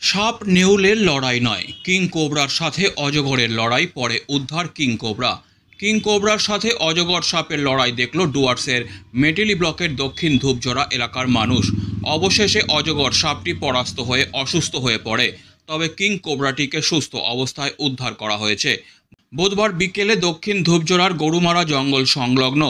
সাপ নেউলের লড়াই নয়, কিং কোবরার সাথে অজগরের লড়াই, পরে উদ্ধার কিং কোবরা। কিং কোবরার সাথে অজগর সাপের লড়াই দেখল ডুয়ার্সের মেটেলি ব্লকের দক্ষিণ ধূপজোড়া এলাকার মানুষ। অবশেষে অজগর সাপটি পরাস্ত হয়ে অসুস্থ হয়ে পড়ে, তবে কিং কোবরাটিকে সুস্থ অবস্থায় উদ্ধার করা হয়েছে। বুধবার বিকেলে দক্ষিণ ধূপজোড়ার গরুমারা জঙ্গল সংলগ্ন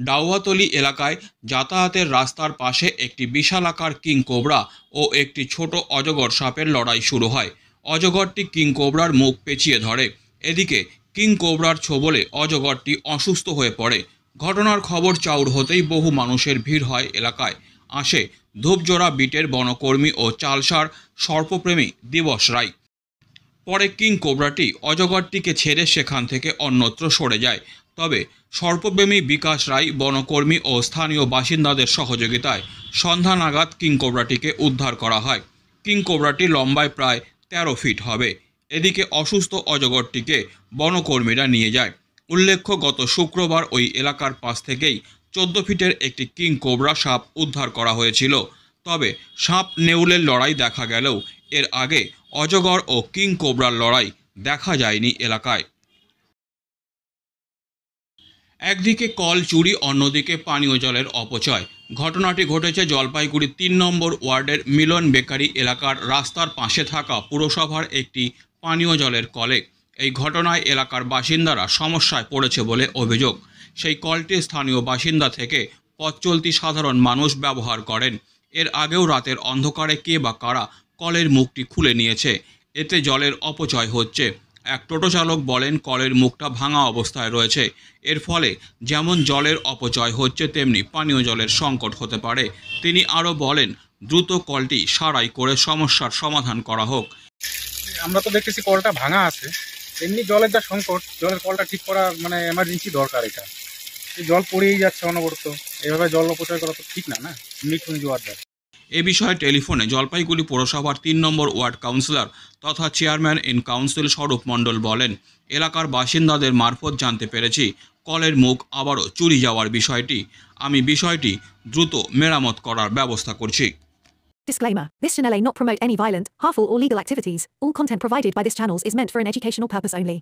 ডাউয়াতলি এলাকায় যাতায়াতের রাস্তার পাশে একটি বিশালাকার কিং কোবরা ও একটি ছোট অজগর সাপের লড়াই শুরু হয়। অজগরটি কিং কোবরার মুখ পেঁচিয়ে ধরে। এদিকে কিং কোবরার ছোবলে অজগরটি অসুস্থ হয়ে পড়ে। ঘটনার খবর চাউর হতেই বহু মানুষের ভিড় হয় এলাকায়। আসে ধূপজোড়া বিটের বনকর্মী ও চালসার সর্পপ্রেমী দিবস রায়। পরে কিং কোবরাটি অজগরটিকে ছেড়ে সেখান থেকে অন্যত্র সরে যায়। তবে সর্পপ্রেমী বিকাশ রায়, বনকর্মী ও স্থানীয় বাসিন্দাদের সহযোগিতায় সন্ধ্যা নাগাদ কিং কোবরাটিকে উদ্ধার করা হয়। কিং কোবরাটি লম্বায় প্রায় 13 ফিট হবে। এদিকে অসুস্থ অজগরটিকে বনকর্মীরা নিয়ে যায়। উল্লেখ্য, গত শুক্রবার ওই এলাকার পাশ থেকেই 14 ফিটের একটি কিং কোবরা সাপ উদ্ধার করা হয়েছিল। তবে সাপ নেউলের লড়াই দেখা গেলেও এর আগে অজগর ও কিং কোবরার লড়াই দেখা যায়নি এলাকায়। একদিকে কল চুরি, অন্যদিকে পানীয় জলের অপচয়। ঘটনাটি ঘটেছে জলপাইগুড়ি 3 নম্বর ওয়ার্ডের মিলন বেকারি এলাকার রাস্তার পাশে থাকা পুরসভার একটি পানীয় জলের কলে। এই ঘটনায় এলাকার বাসিন্দারা সমস্যায় পড়েছে বলে অভিযোগ। সেই কলটি স্থানীয় বাসিন্দা থেকে পথ চলতি সাধারণ মানুষ ব্যবহার করেন। এর আগেও রাতের অন্ধকারে কে বা কারা কলের মুখটি খুলে নিয়েছে। এতে জলের অপচয় হচ্ছে। এক টোটো চালক বলেন, কলের মুখটা ভাঙা অবস্থায় রয়েছে। এর ফলে যেমন জলের অপচয় হচ্ছে, তেমনি পানীয় জলের সংকট হতে পারে। তিনি আরও বলেন, দ্রুত কলটি সারাই করে সমস্যার সমাধান করা হোক। আমরা তো দেখতেছি কলটা ভাঙা আছে, এমনি জলের যা সংকট, জলের কলটা ঠিক করা মানে এমার্জেন্সি দরকার। এটা জল পড়েই যাচ্ছে অনবরত, এভাবে জল অপচয় করা তো ঠিক না, মৃত্যুঞ্জয়। এ বিষয়ে টেলিফোনে জলপাইগুড়ি পৌরসভার 3 নম্বর ওয়ার্ড কাউন্সিলর তথা চেয়ারম্যান ইন কাউন্সিল স্বরূপ মণ্ডল বলেন, এলাকার বাসিন্দাদের মারফত জানতে পেরেছি কলের মুখ আবারও চুরি যাওয়ার বিষয়টি। আমি বিষয়টি দ্রুত মেরামত করার ব্যবস্থা করছি। Disclaimer. This channel may not promote any violent, harmful or legal activities. All content provided by this channel is meant for an educational purpose only.